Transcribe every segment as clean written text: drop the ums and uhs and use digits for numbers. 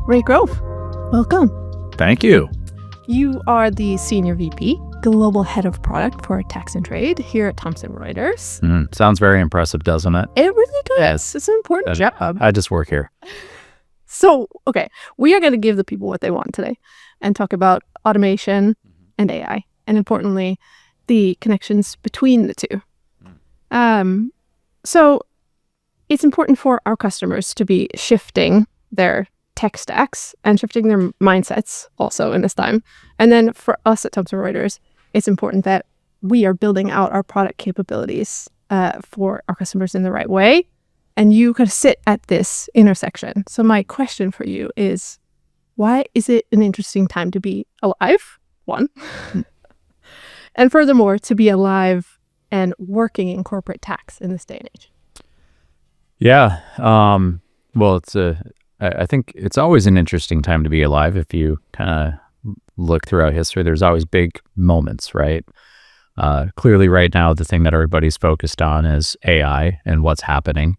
Ray Grove, welcome. Thank you. You are the Senior VP, Global Head of Product for Tax and Trade here at Thomson Reuters. Sounds very impressive, doesn't it? It really does. It's an important job. I just work here. So, okay, we are going to give the people what they want today and talk about automation and AI, and importantly, the connections between the two. So it's important for our customers to be shifting their tech stacks and shifting their mindsets also in this time. And then for us at Thomson Reuters, it's important that we are building out our product capabilities for our customers in the right way. And you could sit at this intersection. So my question for you is, why is it an interesting time to be alive? One. And furthermore, to be alive and working in corporate tax in this day and age. Yeah. Well, I think it's always an interesting time to be alive. If you kind of look throughout history, there's always big moments, right? Clearly right now, the thing that everybody's focused on is AI and what's happening.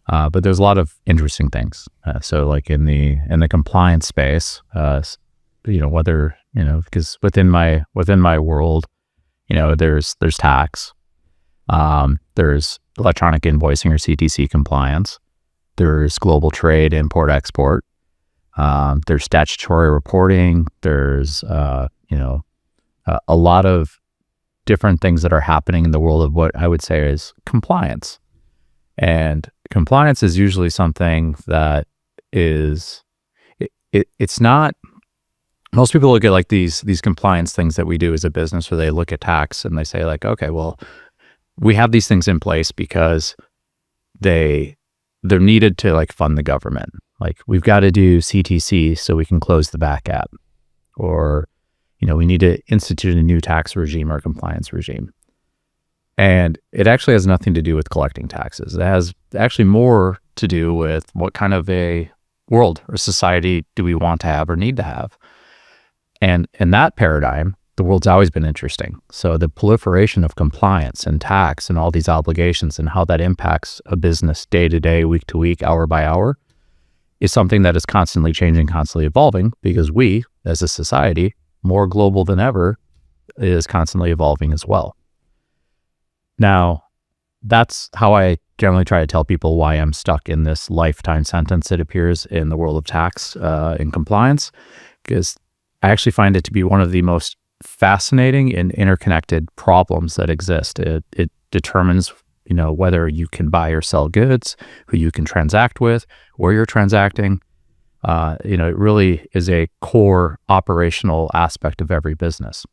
But there's a lot of interesting things. So like in the compliance space, because within my world, there's tax, there's electronic invoicing or CTC compliance, there's global trade, import, export, there's statutory reporting, there's a lot of different things that are happening in the world of what I would say is compliance. And compliance is usually something that is, it's not, most people look at like these compliance things that we do as a business, where they look at tax and they say like, okay, well, we have these things in place because they're needed to like fund the government. Like we've got to do CTC so we can close the back gap, or, we need to institute a new tax regime or compliance regime. And it actually has nothing to do with collecting taxes. It has actually more to do with what kind of a world or society do we want to have or need to have. And in that paradigm, the world's always been interesting. So the proliferation of compliance and tax and all these obligations and how that impacts a business day to day, week to week, hour by hour is something that is constantly changing, constantly evolving, because we, as a society, more global than ever, is constantly evolving as well. Now, that's how I generally try to tell people why I'm stuck in this lifetime sentence that appears in the world of tax and compliance, because I actually find it to be one of the most fascinating and interconnected problems that exist. It determines, whether you can buy or sell goods, who you can transact with, where you're transacting. It really is a core operational aspect of every business.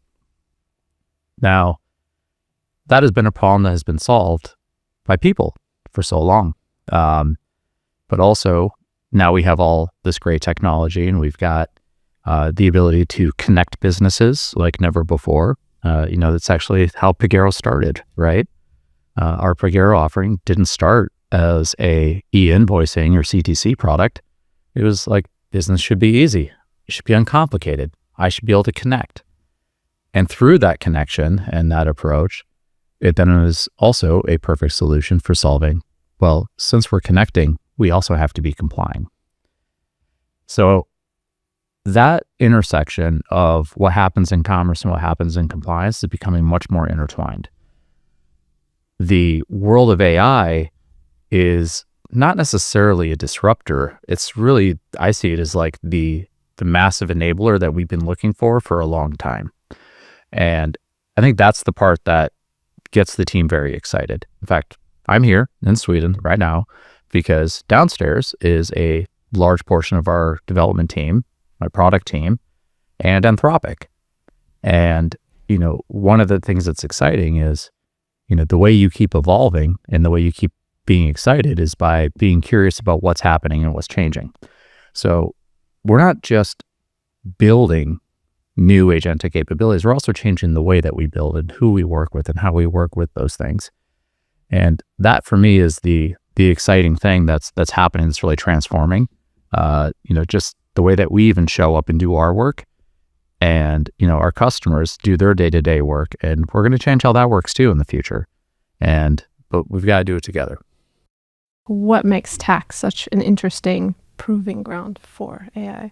Now, that has been a problem that has been solved by people for so long. But also now we have all this great technology, and we've got the ability to connect businesses like never before. That's actually how Pagero started, right? Our Pagero offering didn't start as a e-invoicing or CTC product. It was like, business should be easy. It should be uncomplicated. I should be able to connect. And through that connection and that approach, it then is also a perfect solution for solving, well, since we're connecting, we also have to be complying. So that intersection of what happens in commerce and what happens in compliance is becoming much more intertwined. The world of AI is not necessarily a disruptor. It's really, I see it as like the massive enabler that we've been looking for a long time. And I think that's the part that gets the team very excited. In fact, I'm here in Sweden right now because downstairs is a large portion of our development team, my product team, and Anthropic. And, one of the things that's exciting is, the way you keep evolving and the way you keep being excited is by being curious about what's happening and what's changing. So we're not just building new agentic capabilities, we're also changing the way that we build and who we work with and how we work with those things. And that for me is the exciting thing that's happening, that's really transforming, just the way that we even show up and do our work, and, our customers do their day-to-day work. And we're going to change how that works too in the future. But we've got to do it together. What makes tax such an interesting proving ground for AI?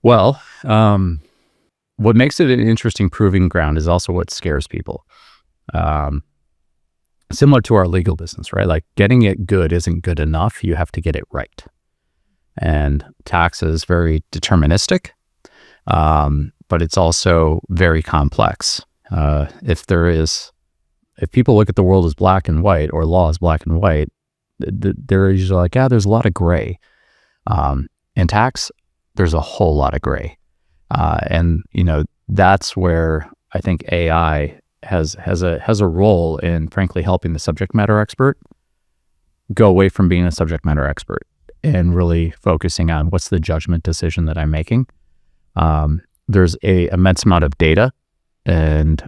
Well, what makes it an interesting proving ground is also what scares people. Similar to our legal business, right? Like getting it good isn't good enough. You have to get it right. And tax is very deterministic, but it's also very complex. If people look at the world as black and white, or law as black and white, they're usually like, there's a lot of gray. In tax, there's a whole lot of gray. And that's where I think AI has a role in, frankly, helping the subject matter expert go away from being a subject matter expert and really focusing on what's the judgment decision that I'm making. There's a immense amount of data and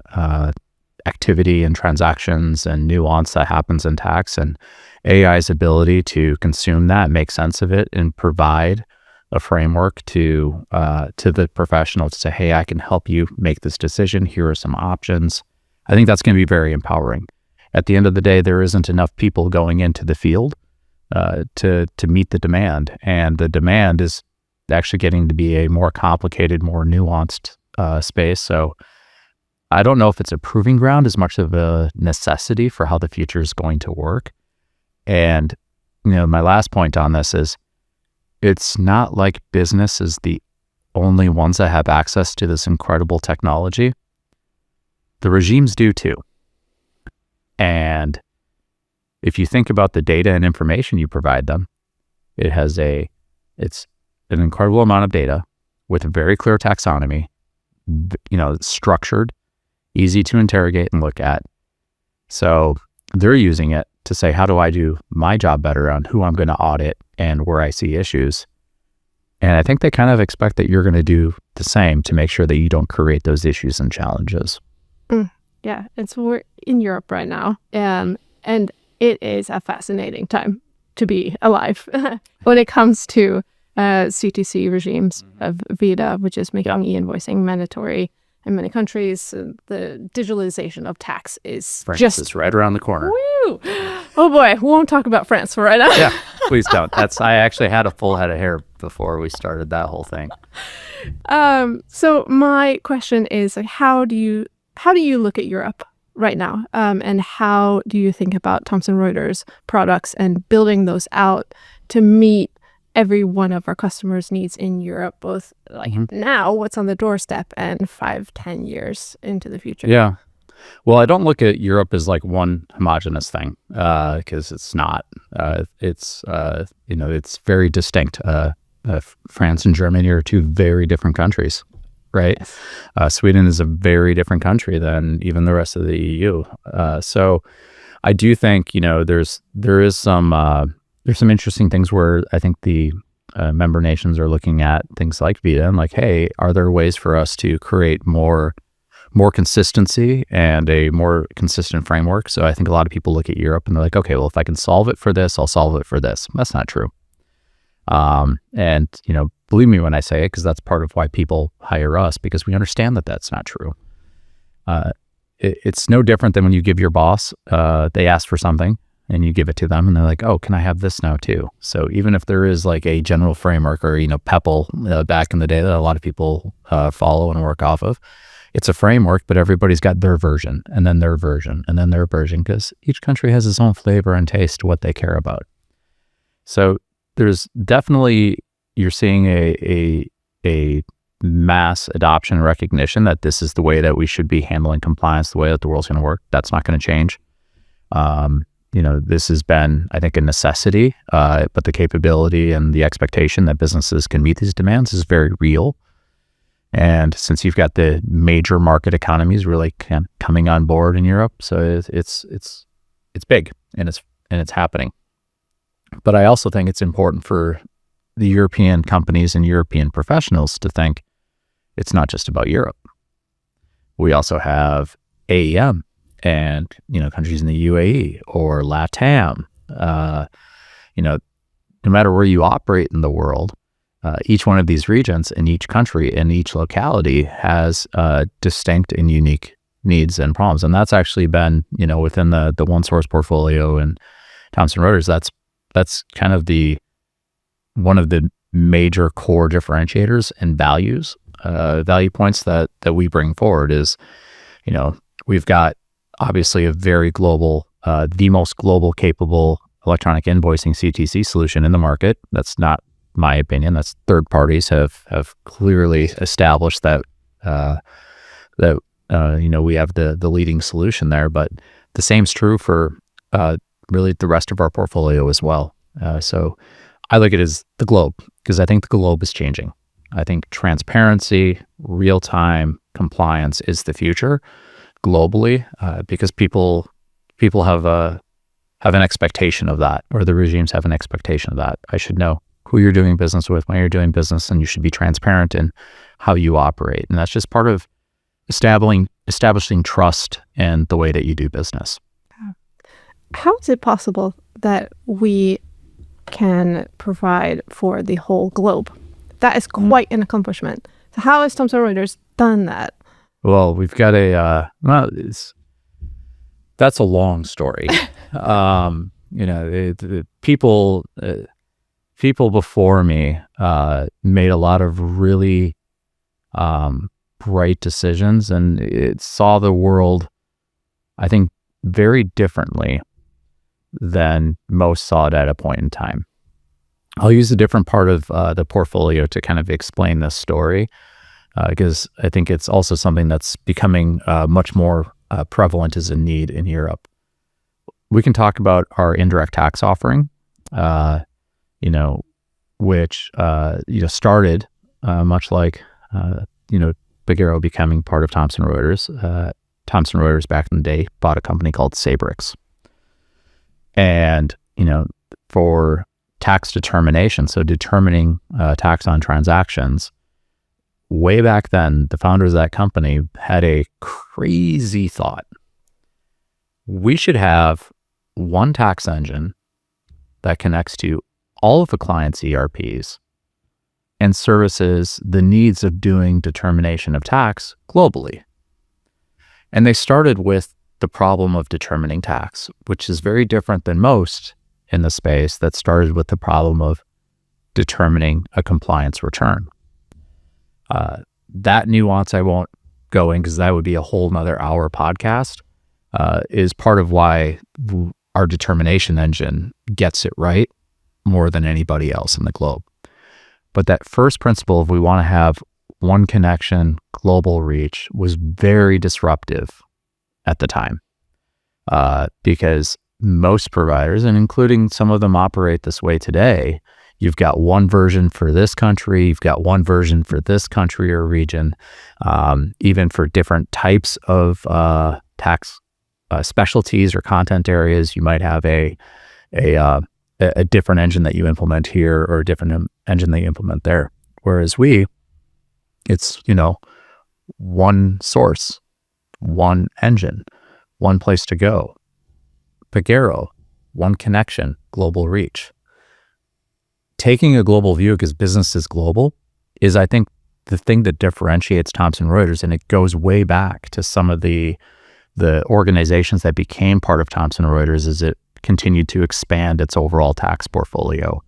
activity and transactions and nuance that happens in tax, and AI's ability to consume that, make sense of it, and provide a framework to the professional to say, hey, I can help you make this decision. Here are some options. I think that's going to be very empowering. At the end of the day, there isn't enough people going into the field to meet the demand, and the demand is actually getting to be a more complicated, more nuanced space. So I don't know if it's a proving ground as much of a necessity for how the future is going to work. And my last point on this is, it's not like business is the only ones that have access to this incredible technology. The regimes do too. And if you think about the data and information you provide them, it's an incredible amount of data with a very clear taxonomy, structured, easy to interrogate and look at. So they're using it to say, how do I do my job better on who I'm going to audit and where I see issues? And I think they kind of expect that you're going to do the same to make sure that you don't create those issues and challenges. Yeah, we're in Europe right now, and it is a fascinating time to be alive when it comes to CTC regimes of ViDA, which is making e-invoicing mandatory in many countries. The digitalization of tax is France is right around the corner. Woo! Oh boy, we won't talk about France for right now. Yeah, please don't. I actually had a full head of hair before we started that whole thing. So my question is, how do you look at Europe right now? And how do you think about Thomson Reuters products and building those out to meet every one of our customers' needs in Europe, both now, what's on the doorstep, and 5-10 years into the future? Yeah. Well, I don't look at Europe as like one homogenous thing, because it's not. It's very distinct. France and Germany are two very different countries, right? Yes. Sweden is a very different country than even the rest of the EU. So I do think, there's some interesting things where I think the member nations are looking at things like ViDA and like, hey, are there ways for us to create more consistency and a more consistent framework? So I think a lot of people look at Europe and they're like, okay, well, if I can solve it for this, I'll solve it for this. That's not true. And believe me when I say it, because that's part of why people hire us, because we understand that that's not true. It's no different than when you give your boss, they ask for something and you give it to them and they're like, oh, can I have this now too? So even if there is like a general framework or, PEPL back in the day that a lot of people follow and work off of, it's a framework, but everybody's got their version and then their version and then their version, because each country has its own flavor and taste to what they care about. So there's definitely, you're seeing a mass adoption and recognition that this is the way that we should be handling compliance, the way that the world's going to work. That's not going to change. This has been, I think, a necessity, but the capability and the expectation that businesses can meet these demands is very real. And since you've got the major market economies really coming on board in Europe, so it's big and it's happening. But I also think it's important for the European companies and European professionals to think it's not just about Europe. We also have AEM and, countries in the UAE or LATAM. No matter where you operate in the world, each one of these regions in each country and each locality has distinct and unique needs and problems. And that's actually been, within the OneSource portfolio and Thomson Reuters, that's kind of one of the major core differentiators and value points that we bring forward is, we've got obviously a very global, the most global capable electronic invoicing CTC solution in the market. That's not my opinion. That's third parties have clearly established that we have the leading solution there. But the same's true for really the rest of our portfolio as well. So I look at it as the globe, because I think the globe is changing. I think transparency, real-time compliance is the future globally, because people have an expectation of that, or the regimes have an expectation of that. I should know who you're doing business with, when you're doing business, and you should be transparent in how you operate. And that's just part of establishing trust in the way that you do business. How is it possible that we can provide for the whole globe? That is quite an accomplishment. So how has Thomson Reuters done that? Well, we've got that's a long story. The people before me made a lot of really bright decisions, and it saw the world, I think, very differently than most saw it at a point in time. I'll use a different part of the portfolio to kind of explain this story, because I think it's also something that's becoming much more prevalent as a need in Europe. We can talk about our indirect tax offering, which started much like Big Arrow becoming part of Thomson Reuters. Thomson Reuters back in the day bought a company called Sabrix, and for tax determination, so determining tax on transactions. Way back then, the founders of that company had a crazy thought. We should have one tax engine that connects to all of the client's ERPs and services the needs of doing determination of tax globally. And they started with the problem of determining tax, which is very different than most in the space that started with the problem of determining a compliance return. That nuance I won't go in, because that would be a whole nother hour podcast, is part of why our determination engine gets it right more than anybody else in the globe. But that first principle of we want to have one connection, global reach, was very disruptive at the time, because most providers, and including some of them, operate this way today. You've got one version for this country, you've got one version for this country or region. Even for different types of tax specialties or content areas, you might have a different engine that you implement here, or a different engine that you implement there. Whereas it's one source, one engine, one place to go. Pagero, one connection, global reach. Taking a global view, because business is global, is, I think, the thing that differentiates Thomson Reuters, and it goes way back to some of the organizations that became part of Thomson Reuters as it continued to expand its overall tax portfolio.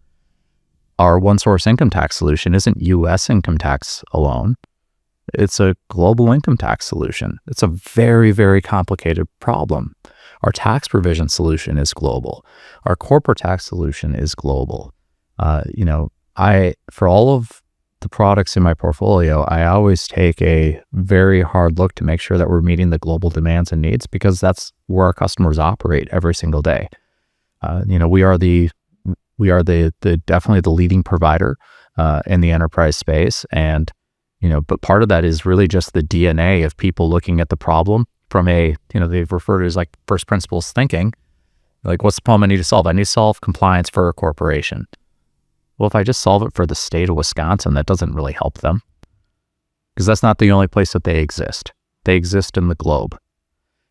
Our one-source income tax solution isn't U.S. income tax alone. It's a global income tax solution. It's a very, very complicated problem. Our tax provision solution is global. Our corporate tax solution is global. For all of the products in my portfolio, I always take a very hard look to make sure that we're meeting the global demands and needs, because that's where our customers operate every single day. We are definitely the leading provider in the enterprise space, and but part of that is really just the DNA of people looking at the problem from they've referred to as like first principles thinking. Like, what's the problem I need to solve? I need to solve compliance for a corporation. Well, if I just solve it for the state of Wisconsin, that doesn't really help them, because that's not the only place that they exist. They exist in the globe.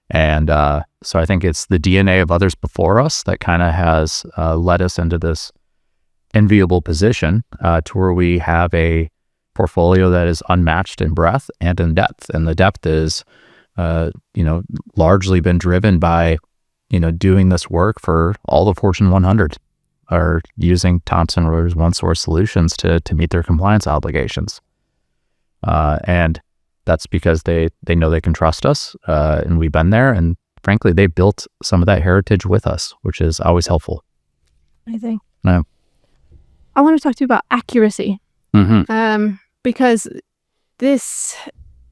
And so I think it's the DNA of others before us that kind of has led us into this enviable position to where we have a portfolio that is unmatched in breadth and in depth. And the depth is, largely been driven by, doing this work for all the Fortune 100. are using Thomson Reuters one-source solutions to meet their compliance obligations. And that's because they know they can trust us, and we've been there. And frankly, they built some of that heritage with us, which is always helpful. I think. No. I want to talk to you about accuracy, Mm-hmm. because this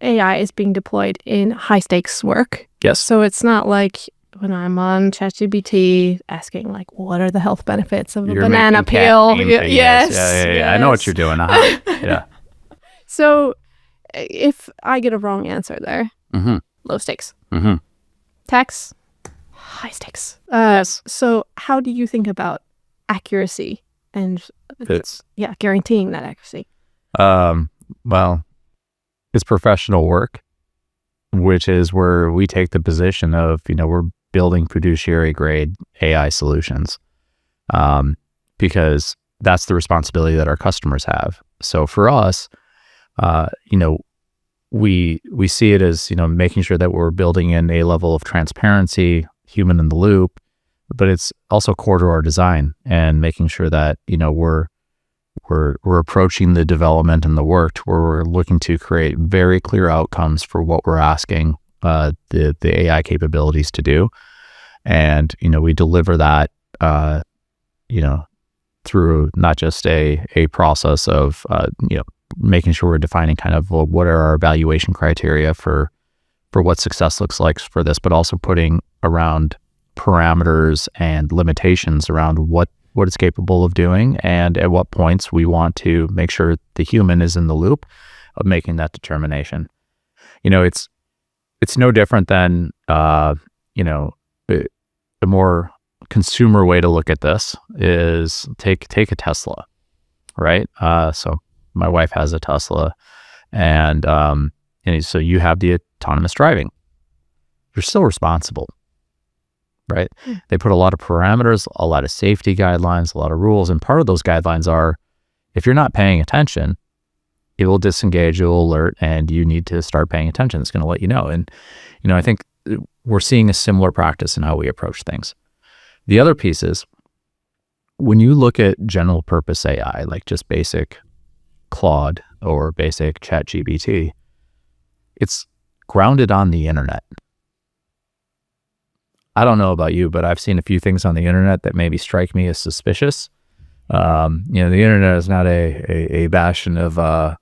AI is being deployed in high-stakes work. Yes. So it's not like when I'm on ChatGPT asking, like, what are the health benefits of a banana peel? Yes. I know what you're doing. Yeah. So if I get a wrong answer there, Mm-hmm. low stakes. Mm-hmm. Tax, high stakes. So how do you think about accuracy and guaranteeing that accuracy? Well, it's professional work, which is where we take the position of, we're building fiduciary grade AI solutions, because that's the responsibility that our customers have. So for us, we see it as, making sure that we're building in a level of transparency, human in the loop, but it's also core to our design and making sure that, we're approaching the development and the work to where we're looking to create very clear outcomes for what we're asking the AI capabilities to do. And, we deliver that, through not just a process of, making sure we're defining kind of what are our evaluation criteria for what success looks like for this, but also putting around parameters and limitations around what it's capable of doing, and at what points we want to make sure the human is in the loop of making that determination. It's no different than, a more consumer way to look at this is take a Tesla, right? So my wife has a Tesla, and so you have the autonomous driving. You're still responsible, right? They put a lot of parameters, a lot of safety guidelines, a lot of rules. And part of those guidelines are, if you're not paying attention, it will disengage, it will alert, and you need to start paying attention. It's going to let you know. And, I think we're seeing a similar practice in how we approach things. The other piece is, when you look at general purpose AI, like just basic Claude or basic ChatGPT, it's grounded on the internet. I don't know about you, but I've seen a few things on the internet that maybe strike me as suspicious. The internet is not a bastion of,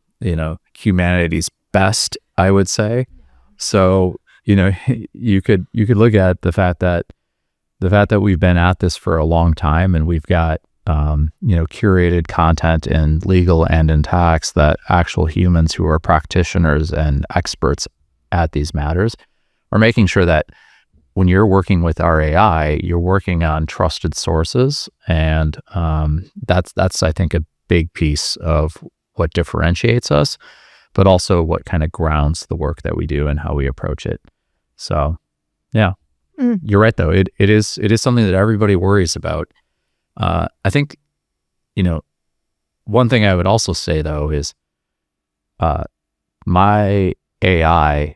humanity's best, I would say. So, you could look at the fact that we've been at this for a long time, and we've got, curated content in legal and in tax that actual humans who are practitioners and experts at these matters are making sure that when you're working with our AI, you're working on trusted sources. And that's, I think, a big piece of what differentiates us, but also what kind of grounds the work that we do and how we approach it. So, yeah, you're right, though. It is something that everybody worries about. I think, one thing I would also say, though, is my AI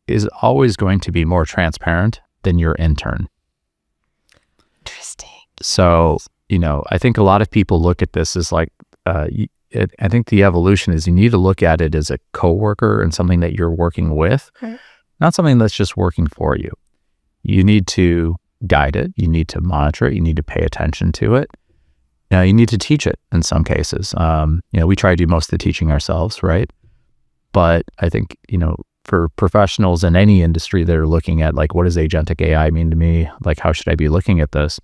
is always going to be more transparent than your intern. Interesting. So, I think a lot of people look at this as like, I think the evolution is you need to look at it as a coworker and something that you're working with, not something that's just working for you. You need to guide it. You need to monitor it. You need to pay attention to it. You need to teach it in some cases. We try to do most of the teaching ourselves, right? But I think, for professionals in any industry that are looking at, like, what does agentic AI mean to me? Like, how should I be looking at this?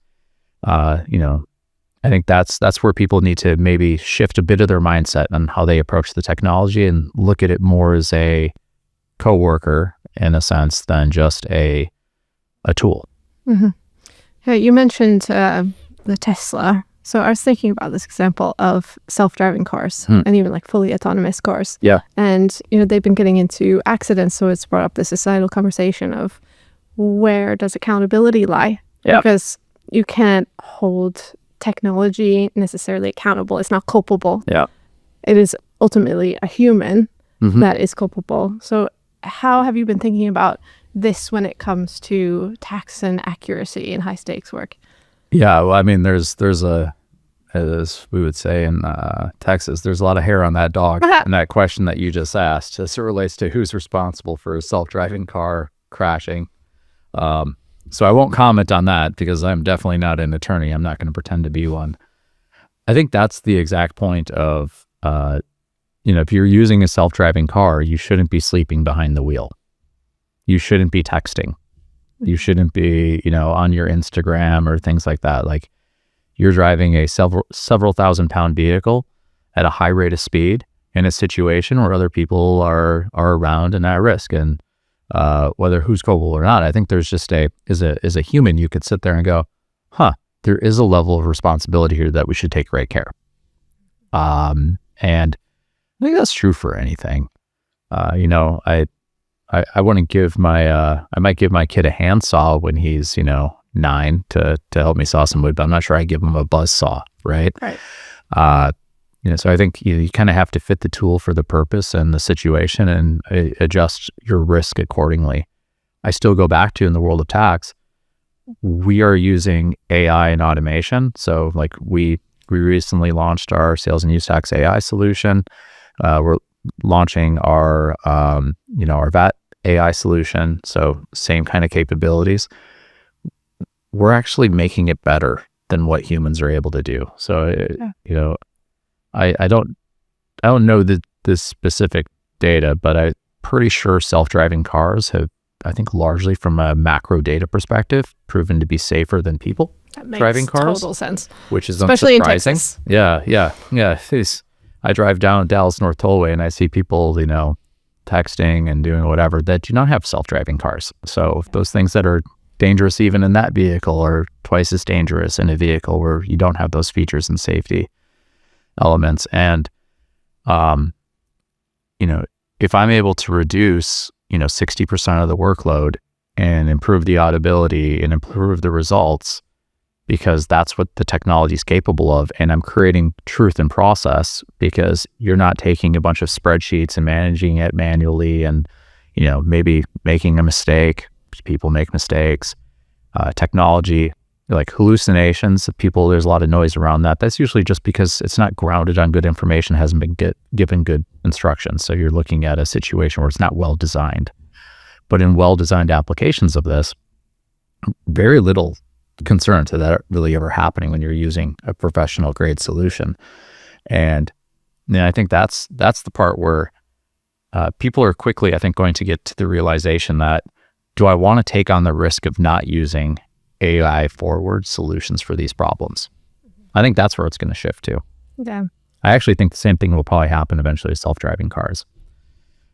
I think that's where people need to maybe shift a bit of their mindset on how they approach the technology and look at it more as a coworker in a sense than just a tool. Mm-hmm. You mentioned the Tesla. So I was thinking about this example of self-driving cars and even like fully autonomous cars. Yeah. And, they've been getting into accidents. So it's brought up the societal conversation of where does accountability lie? Yeah. Because you can't hold technology necessarily accountable. It's not culpable. Yeah. It is ultimately a human that is culpable. So how have you been thinking about this when it comes to tax and accuracy in high stakes work? Yeah, well, I mean, there's a as we would say in Texas. There's a lot of hair on that dog. And that question that you just asked, as it relates to who's responsible for a self-driving car crashing. So I won't comment on that because I'm definitely not an attorney. I'm not going to pretend to be one. I think that's the exact point of, if you're using a self-driving car, you shouldn't be sleeping behind the wheel. You shouldn't be texting. You shouldn't be, on your Instagram or things like that. Like, you're driving a several thousand-pound vehicle at a high rate of speed in a situation where other people are around and at risk. And whether who's culpable or not, I think there's just as a human, you could sit there and go, there is a level of responsibility here that we should take great care. And I think that's true for anything. I wouldn't give I might give my kid a handsaw when he's, 9 to help me saw some wood, but I'm not sure I give him a buzz saw, right? Right. So I think you kind of have to fit the tool for the purpose and the situation and adjust your risk accordingly. I still go back to, in the world of tax, we are using AI and automation. So like we recently launched our sales and use tax AI solution. We're launching our VAT AI solution. So same kind of capabilities. We're actually making it better than what humans are able to do. So, I don't know the specific data, but I'm pretty sure self-driving cars have, I think, largely from a macro data perspective, proven to be safer than people driving cars. That makes total sense. Which is especially unsurprising. In Texas. Yeah. I drive down Dallas North Tollway and I see people, texting and doing whatever that do not have self-driving cars. So those things that are dangerous even in that vehicle are twice as dangerous in a vehicle where you don't have those features and safety elements. And, if I'm able to reduce, 60% of the workload and improve the audibility and improve the results, because that's what the technology is capable of. And I'm creating truth in process because you're not taking a bunch of spreadsheets and managing it manually and, maybe making a mistake. People make mistakes. Technology, like hallucinations, there's a lot of noise around that. That's usually just because it's not grounded on good information, hasn't been given good instructions. So you're looking at a situation where it's not well designed. But in well-designed applications of this, very little concern to that really ever happening when you're using a professional grade solution. And I think that's the part where people are quickly, I think, going to get to the realization that, do I want to take on the risk of not using AI forward solutions for these problems? I think that's where it's going to shift to. Yeah. I actually think the same thing will probably happen eventually with self-driving cars.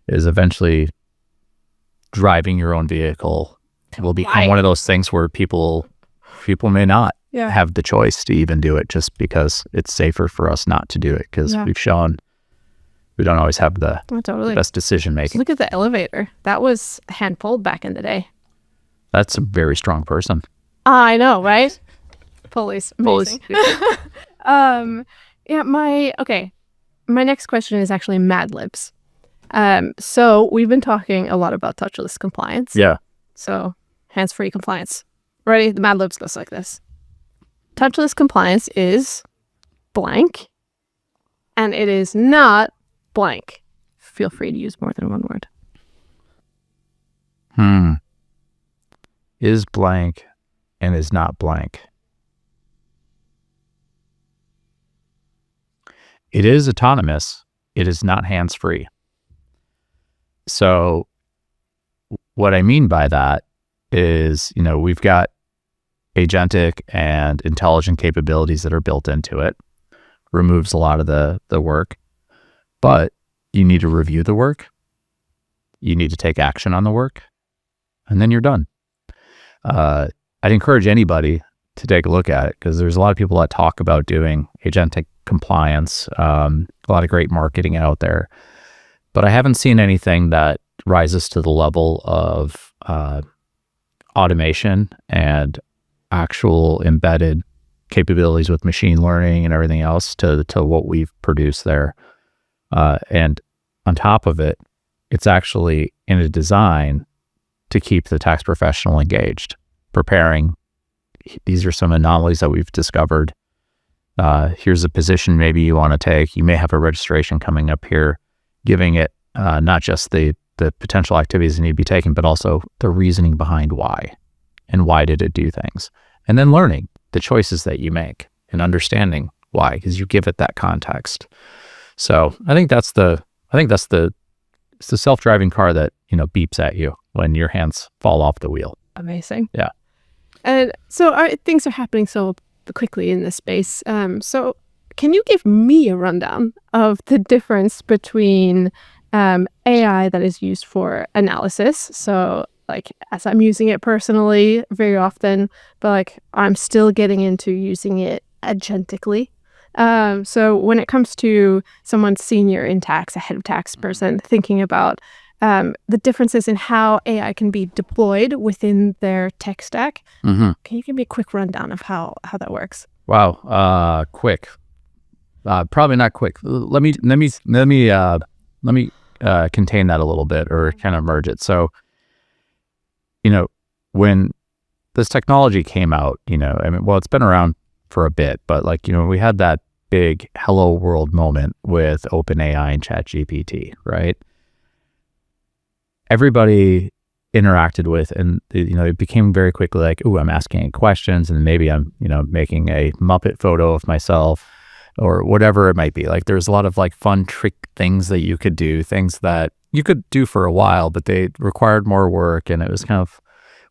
Is eventually driving your own vehicle will become one of those things where people may not have the choice to even do it, just because it's safer for us not to do it, because we've shown we don't always have the best decision making. Look at the elevator. That was hand pulled back in the day. That's a very strong person. I know, right? Police. Amazing. My next question is actually Mad Libs. So we've been talking a lot about touchless compliance. Yeah. So hands-free compliance. Ready? The Mad Libs goes like this. Touchless compliance is blank, and it is not blank. Feel free to use more than one word. Is blank and is not blank. It is autonomous. It is not hands-free. So what I mean by that is, we've got agentic and intelligent capabilities that are built into it. Removes a lot of the work. But you need to review the work. You need to take action on the work. And then you're done. I'd encourage anybody to take a look at it, because there's a lot of people that talk about doing agentic compliance, a lot of great marketing out there. But I haven't seen anything that rises to the level of automation and actual embedded capabilities with machine learning and everything else to what we've produced there. And on top of it, it's actually in a design to keep the tax professional engaged, preparing. These are some anomalies that we've discovered Here's a position maybe you want to take. You may have a registration coming up here, giving it not just the potential activities that need to be taken, but also the reasoning behind why, and why did it do things, and then learning the choices that you make and understanding why, because you give it that context. So I think it's the self-driving car that, beeps at you when your hands fall off the wheel. Amazing. Yeah. And so things are happening so quickly in this space. So can you give me a rundown of the difference between AI that is used for analysis? So like, as I'm using it personally very often, but like I'm still getting into using it agentically. So when it comes to someone senior in tax, a head of tax person, thinking about the differences in how AI can be deployed within their tech stack, can you give me a quick rundown of how that works? Wow, quick. Probably not quick. Let me contain that a little bit, or kind of merge it. So, when this technology came out, it's been around for a bit, but we had that big hello world moment with OpenAI and ChatGPT, right? Everybody interacted with, and it became very quickly like, "Ooh, I'm asking questions, and maybe I'm making a Muppet photo of myself," or whatever it might be. Like, there's a lot of fun trick things that you could do, things that you could do for a while, but they required more work, and it was kind of,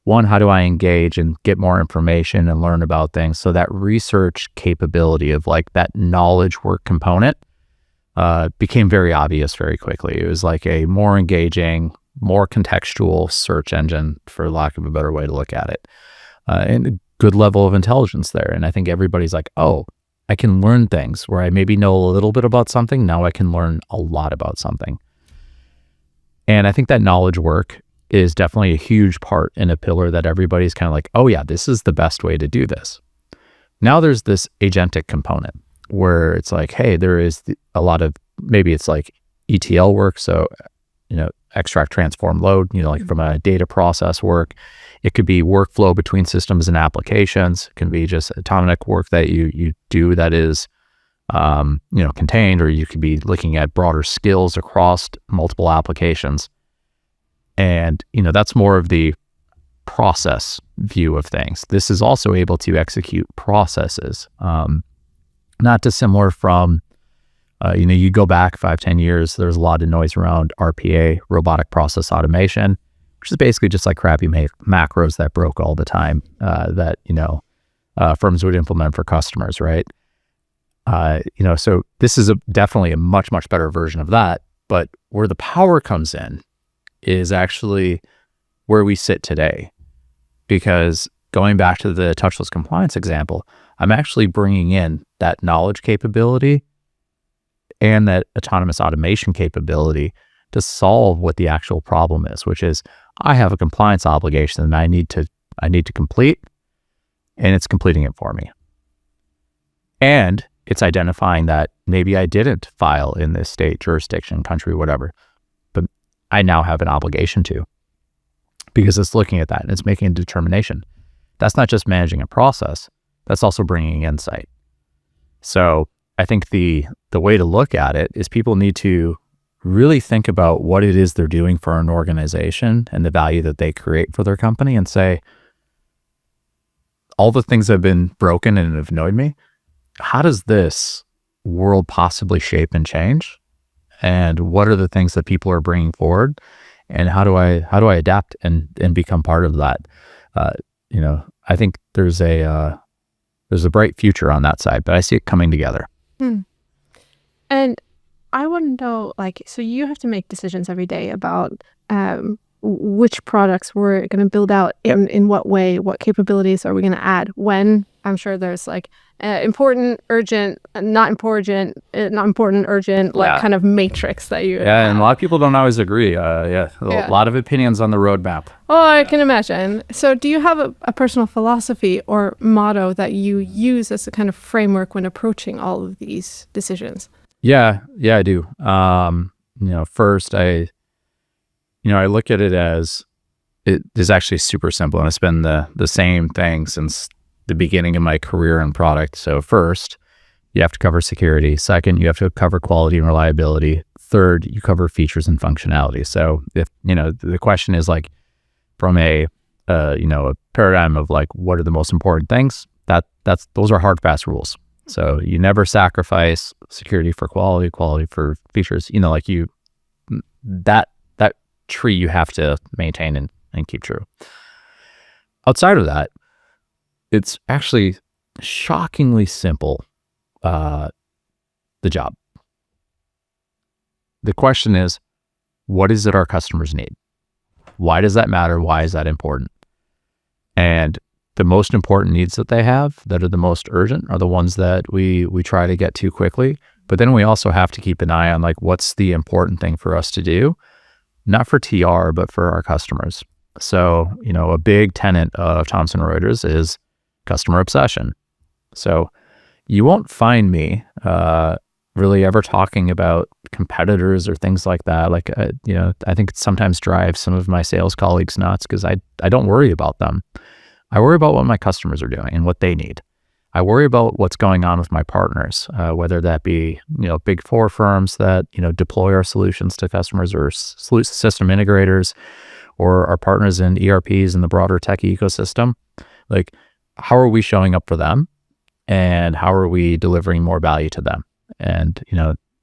one, how do I engage and get more information and learn about things? So that research capability of that knowledge work component became very obvious very quickly. It was like a more engaging, more contextual search engine, for lack of a better way to look at it, and a good level of intelligence there. And I think everybody's like, oh, I can learn things where I maybe know a little bit about something. Now I can learn a lot about something. And I think that knowledge work is definitely a huge part and a pillar that everybody's kind of like, oh yeah, this is the best way to do this. Now there's this agentic component where it's like, hey, there is a lot of, maybe it's like ETL work. So, extract, transform, load, from a data process work. It could be workflow between systems and applications. It can be just atomic work that you do that is, contained, or you could be looking at broader skills across multiple applications. And, that's more of the process view of things. This is also able to execute processes, not dissimilar from, you go back 5-10 years, there's a lot of noise around RPA, robotic process automation, which is basically just like crappy macros that broke all the time, that, firms would implement for customers, right? So this is definitely a much, much better version of that. But where the power comes in is actually where we sit today. Because going back to the touchless compliance example, I'm actually bringing in that knowledge capability and that autonomous automation capability to solve what the actual problem is, which is, I have a compliance obligation that I need to complete, and it's completing it for me. And it's identifying that maybe I didn't file in this state, jurisdiction, country, whatever, but I now have an obligation to, because it's looking at that and it's making a determination. That's not just managing a process, that's also bringing insight. So I think the way to look at it is, people need to really think about what it is they're doing for an organization and the value that they create for their company, and say, all the things that have been broken and have annoyed me, how does this world possibly shape and change? And what are the things that people are bringing forward? And how do I adapt and become part of that? I think there's a bright future on that side, but I see it coming together. And I want to know, so you have to make decisions every day about which products we're going to build out, in what way, what capabilities are we going to add, when. I'm sure there's important, urgent, not important, urgent, kind of matrix that you have. And a lot of people don't always agree. A lot of opinions on the roadmap. Oh, I can imagine. So do you have a personal philosophy or motto that you use as a kind of framework when approaching all of these decisions? Yeah, I do. First I look at it as, it is actually super simple, and it's been the same thing since the beginning of my career in product. So first, you have to cover security. Second, you have to cover quality and reliability. Third, you cover features and functionality. So if, the question is like from a paradigm of like, what are the most important things? Those are hard, fast rules. So you never sacrifice security for quality for features, that tree you have to maintain and keep true. Outside of that, it's actually shockingly simple, the job. The question is, what is it our customers need? Why does that matter? Why is that important? And the most important needs that they have that are the most urgent are the ones that we try to get to quickly. But then we also have to keep an eye on like, what's the important thing for us to do, not for TR, but for our customers. So, a big tenet of Thomson Reuters is customer obsession. So you won't find me really ever talking about competitors or things like that. Like, I think it sometimes drives some of my sales colleagues nuts because I don't worry about them. I worry about what my customers are doing and what they need. I worry about what's going on with my partners, whether that be, big four firms that, deploy our solutions to customers, or system integrators, or our partners in ERPs and the broader tech ecosystem. Like, how are we showing up for them, and how are we delivering more value to them? And,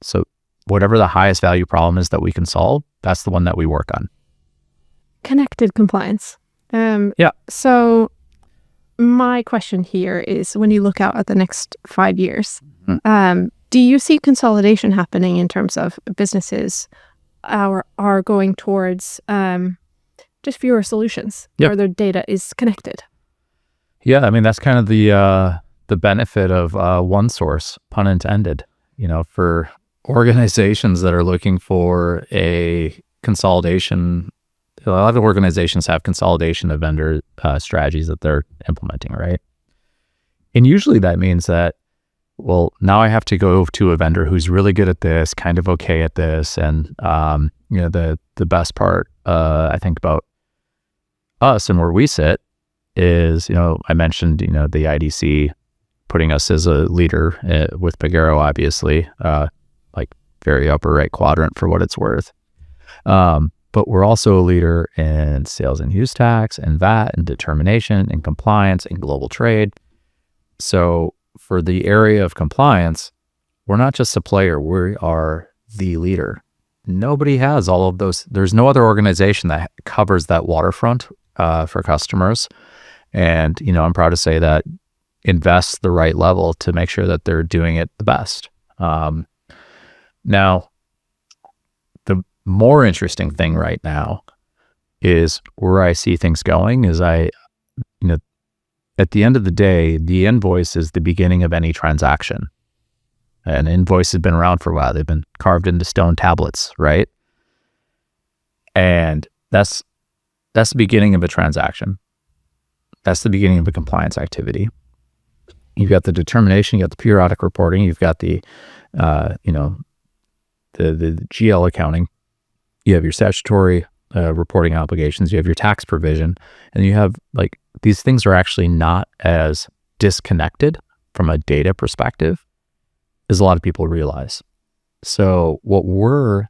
so whatever the highest value problem is that we can solve, that's the one that we work on. Connected compliance. Yeah. So my question here is, when you look out at the next 5 years, do you see consolidation happening in terms of businesses are going towards just fewer solutions where their data is connected? Yeah, I mean, that's kind of the benefit of one source, pun intended. For organizations that are looking for a consolidation, a lot of organizations have consolidation of vendor strategies that they're implementing, right? And usually that means that, well, now I have to go to a vendor who's really good at this, kind of okay at this. And, the best part, I think, about us and where we sit is, I mentioned, the IDC putting us as a leader with Pagero, obviously, like very upper right quadrant for what it's worth. But we're also a leader in sales and use tax and VAT and determination and compliance and global trade. So for the area of compliance, we're not just a player, we are the leader. Nobody has all of those. There's no other organization that covers that waterfront for customers. And, I'm proud to say that invests the right level to make sure that they're doing it the best. Now, the more interesting thing right now is where I see things going is at the end of the day, the invoice is the beginning of any transaction. An invoice has been around for a while. They've been carved into stone tablets, right? And that's the beginning of a transaction. That's the beginning of a compliance activity. You've got the determination, you've got the periodic reporting, you've got the GL accounting, you have your statutory reporting obligations, you have your tax provision, and you have like, these things are actually not as disconnected from a data perspective as a lot of people realize. So what we're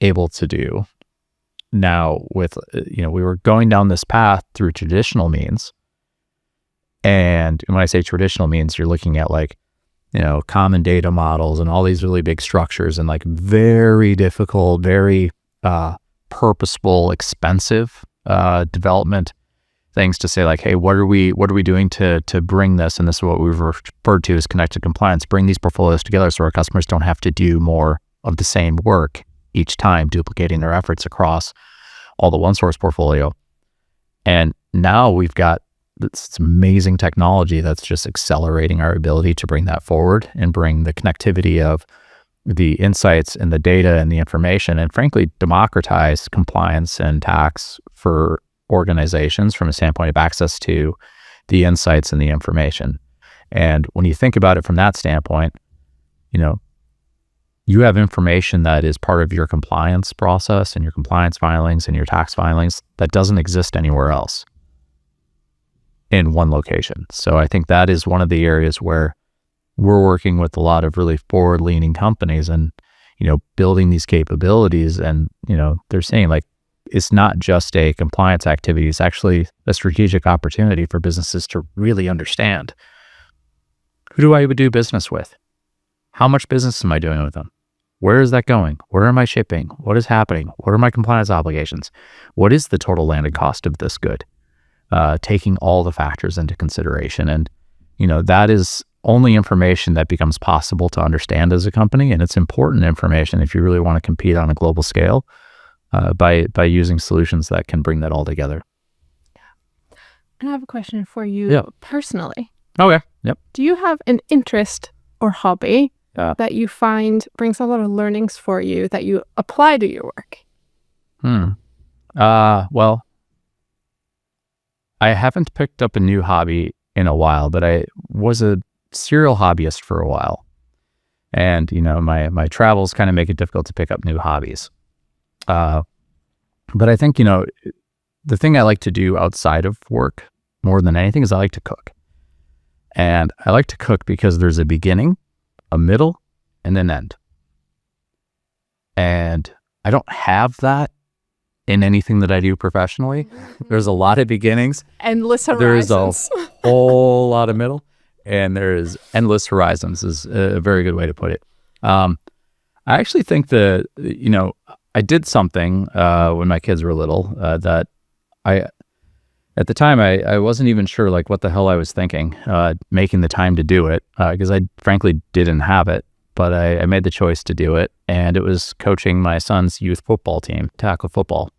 able to do now with, we were going down this path through traditional means. And when I say traditional means, you're looking at like, common data models and all these really big structures and like very difficult, very purposeful, expensive development things to say like, hey, what are we doing to bring this? And this is what we've referred to as connected compliance, bring these portfolios together so our customers don't have to do more of the same work each time, duplicating their efforts across all the one source portfolio. And now we've got this amazing technology that's just accelerating our ability to bring that forward and bring the connectivity of the insights and the data and the information, and frankly, democratize compliance and tax for organizations from a standpoint of access to the insights and the information. And when you think about it from that standpoint, you have information that is part of your compliance process and your compliance filings and your tax filings that doesn't exist anywhere else in one location. So I think that is one of the areas where we're working with a lot of really forward-leaning companies and, building these capabilities. And, they're saying like, it's not just a compliance activity. It's actually a strategic opportunity for businesses to really understand, who do I do business with? How much business am I doing with them? Where is that going? Where am I shipping? What is happening? What are my compliance obligations? What is the total landed cost of this good? Taking all the factors into consideration. And, that is only information that becomes possible to understand as a company. And it's important information if you really want to compete on a global scale, by using solutions that can bring that all together. And I have a question for you personally. Okay. Yep. Do you have an interest or hobby that you find brings a lot of learnings for you that you apply to your work? Well, I haven't picked up a new hobby in a while, but I was a serial hobbyist for a while. And, my travels kind of make it difficult to pick up new hobbies. But I think, the thing I like to do outside of work more than anything is I like to cook. And I like to cook because there's a beginning, a middle, and an end. And I don't have that in anything that I do professionally. There's a lot of beginnings. Endless horizons. There's a whole lot of middle. And there's endless horizons is a very good way to put it. I actually think that, I did something when my kids were little that at the time, I wasn't even sure like what the hell I was thinking, making the time to do it, because I frankly didn't have it, but I made the choice to do it. And it was coaching my son's youth football team, tackle football.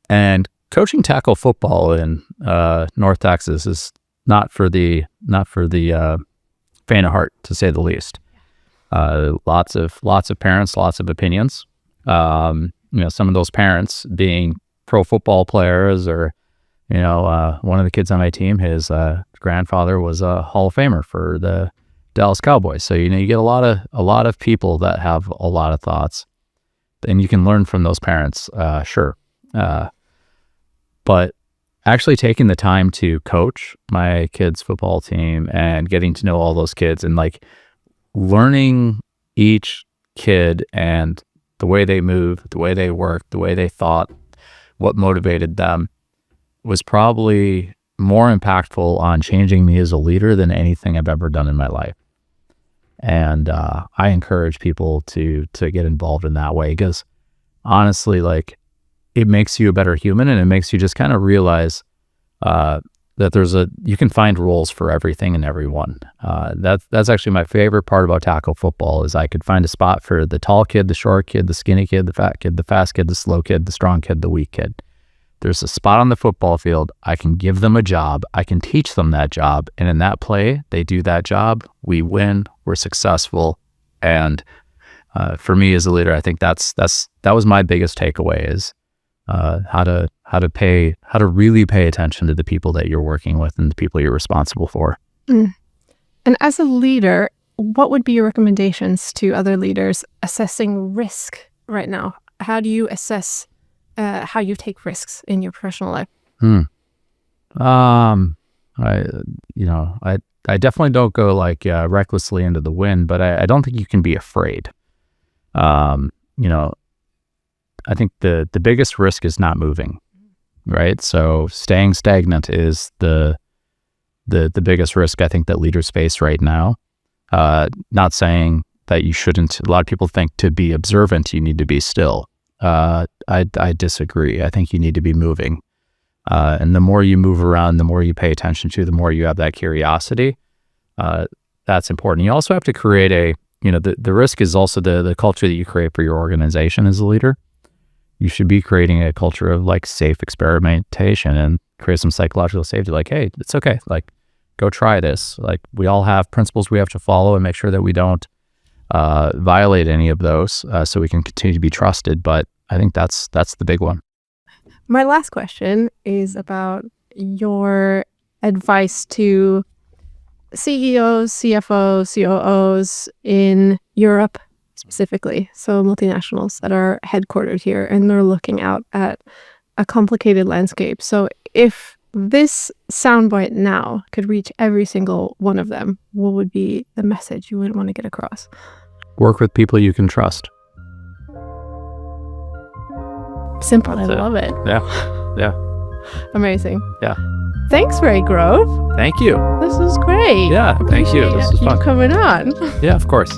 And coaching tackle football in North Texas is not for the faint of heart, to say the least. Lots of parents, lots of opinions. Some of those parents being pro football players, or one of the kids on my team, his grandfather was a Hall of Famer for the Dallas Cowboys. So you get a lot of people that have a lot of thoughts, and you can learn from those parents, sure. But actually taking the time to coach my kids' football team and getting to know all those kids and like learning each kid and the way they move, the way they work, the way they thought, what motivated them, was probably more impactful on changing me as a leader than anything I've ever done in my life. And I encourage people to get involved in that way, because honestly, like, it makes you a better human, and it makes you just kind of realize that you can find roles for everything and everyone. That's actually my favorite part about tackle football, is I could find a spot for the tall kid, the short kid, the skinny kid, the fat kid, the fast kid, the slow kid, the strong kid, the weak kid. There's a spot on the football field. I can give them a job. I can teach them that job. And in that play, they do that job. We win. We're successful. And for me as a leader, I think that was my biggest takeaway, is how to really pay attention to the people that you're working with and the people you're responsible for. And as a leader, what would be your recommendations to other leaders assessing risk right now? How do you assess how you take risks in your professional life? I definitely don't go like recklessly into the wind, but I don't think you can be afraid. I think the biggest risk is not moving, right? So staying stagnant is the biggest risk I think that leaders face right now. Not saying that you shouldn't. A lot of people think to be observant, you need to be still. I disagree. I think you need to be moving. And the more you move around, the more you pay attention to, the more you have that curiosity. That's important. You also have to create the risk is also the culture that you create for your organization as a leader. You should be creating a culture of like safe experimentation and create some psychological safety. Like, hey, it's okay. Like, go try this. Like, we all have principles we have to follow and make sure that we don't violate any of those, so we can continue to be trusted. But I think that's the big one. My last question is about your advice to CEOs, CFOs, COOs in Europe specifically, so multinationals that are headquartered here and they're looking out at a complicated landscape. So if this soundbite now could reach every single one of them, what would be the message you would want to get across? Work with people you can trust. Simple. That's I it. love it. Yeah. Amazing. Yeah. Thanks, Ray Grove. Thank you. This was great. Yeah, thank you. This was Appreciate fun. you coming on. Yeah, of course.